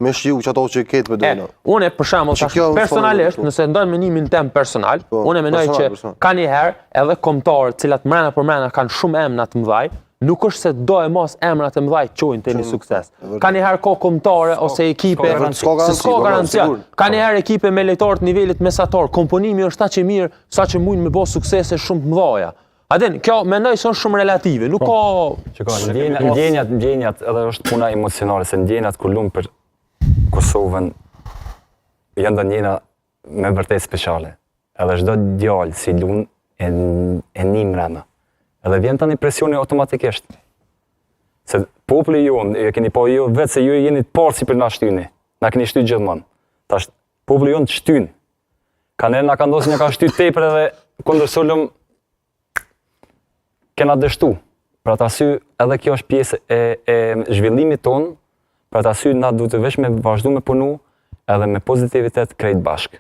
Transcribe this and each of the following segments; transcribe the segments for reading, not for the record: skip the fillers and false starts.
Me shiu që ato që ketë për dojna. Unë për shembull personalisht, nëse ndon menimin tem personal, unë mendoj që ka një herë edhe kombëtarët, cilat mrena për mrena kanë shumë emra të mëdhaj, nuk është se do e mos emrat e mëdhaj çojnë te një sukses. Ka një herë kombëtare ose ekipe, s'ka garancia. Ka një herë ekipe me lojtarë të nivelit mesatar, komponimi është aq i mirë saqë mund me bëj suksese shumë të mëdha. Aden, kjo mendoj se është shumë relative, nuk ka ndjenjat edhe është puna emocionale, se ndjenjat kur lum për Kosovën janë ndonjëra me vërtet speciale. Edhe çdo djalë si lun e nim mrena. Edhe vjen tani presioni automatikisht. Se populli jonë, e keni po ju vetë se ju jeni të parë si për na shtyni. Na keni shtyr gjithmonë. Tash populli jonë të shtyn. Kanë na ka ndosur një ka shtyr tepër edhe kundër sulm kena dështu. Për atë arsye edhe kjo është pjesë e zhvillimit tonë. Për atë arsye na duhet të vesh me vazhdu me punu edhe me pozitivitet krejt bashk.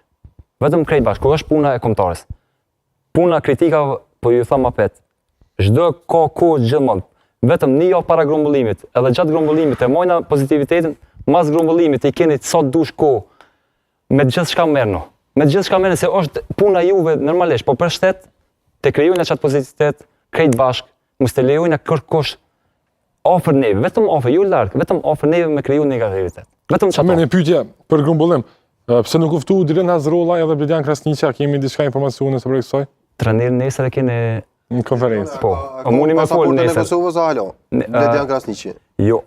Vetëm krejt bashk, ku është puna e kombëtarës. Puna kritika, po ju them apet. Çdo ka kohë gjithmonë. Vetëm një javë para grumbullimit, edhe gjatë grumbullimit e mojna pozitivitetin, mas grumbullimit i keni sa dush kohë. Me gjithçka merrno. Me gjithçka merrni se është puna juve normalisht, po për shtet të krijojnë atë pozitivitet krejt bashk, mos të lejojnë kërkosh ofër neve, vetëm ofër, ju larg, vetëm ofër neve me kriju negativitet. Vetëm çfarë. Më një pyetje për grumbullim. Pse nuk u ftu Diren Hazrolla edhe Bledian Krasniqi, kemi diçka informacione sobre kësaj? Trajneri nesër e keni në konferencë. Po. Mundi më fol nesër. Kosovës alo. Bledian Krasniqi. Jo.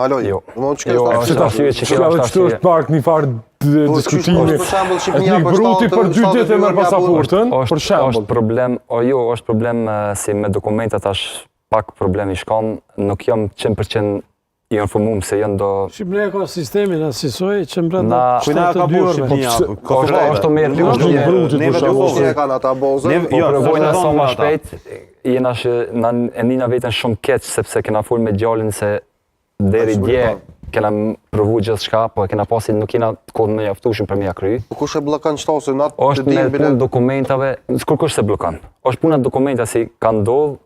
Alo jo. Jo, është arsye që kjo është park një farë diskutimi. Për shembull Shqipëria bruti për 2 ditë me pasaportën, për shembull. Është problem, është problem si me dokumentat tash pak problemi shkon, nuk jam 100% i informuar se janë do Shqipëria ka sistemin asisoj që brenda kujna ka bërë Shqipëria. Është merr neve do voshin e kanë ata bozën. Po provojna sa më shpejt, jena që e nina veten shumë keq sepse kena fol me djalin se deri dje kena provu gjithçka, po kena pasi nuk kena kohë më jaftueshëm për me ja kry. Po kush e bllokon shtosin natë? Është me punë dokumentave, kush se bllokon. Është puna dokumenta si ka ndodhur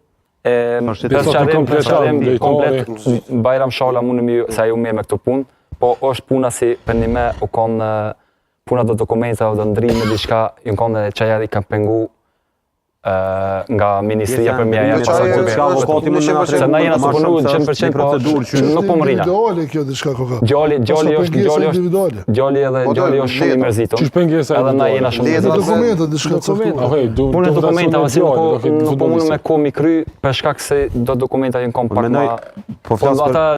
komplet Bajram Shala mundemi se ajo merr me këtë punë, po është puna si për një me u kanë puna do dokumenta do ndrim me diçka, ju kanë çaja i kanë pengu nga ministria për mja janë se na jena të punu 100% procedurë nuk po më rina. Djali është shumë i mërzitur. Edhe na jena shumë i mërzitur. Punë dokumentave si nuk po mundu me komi kry për shkak se do dokumenta jenë kompakt ma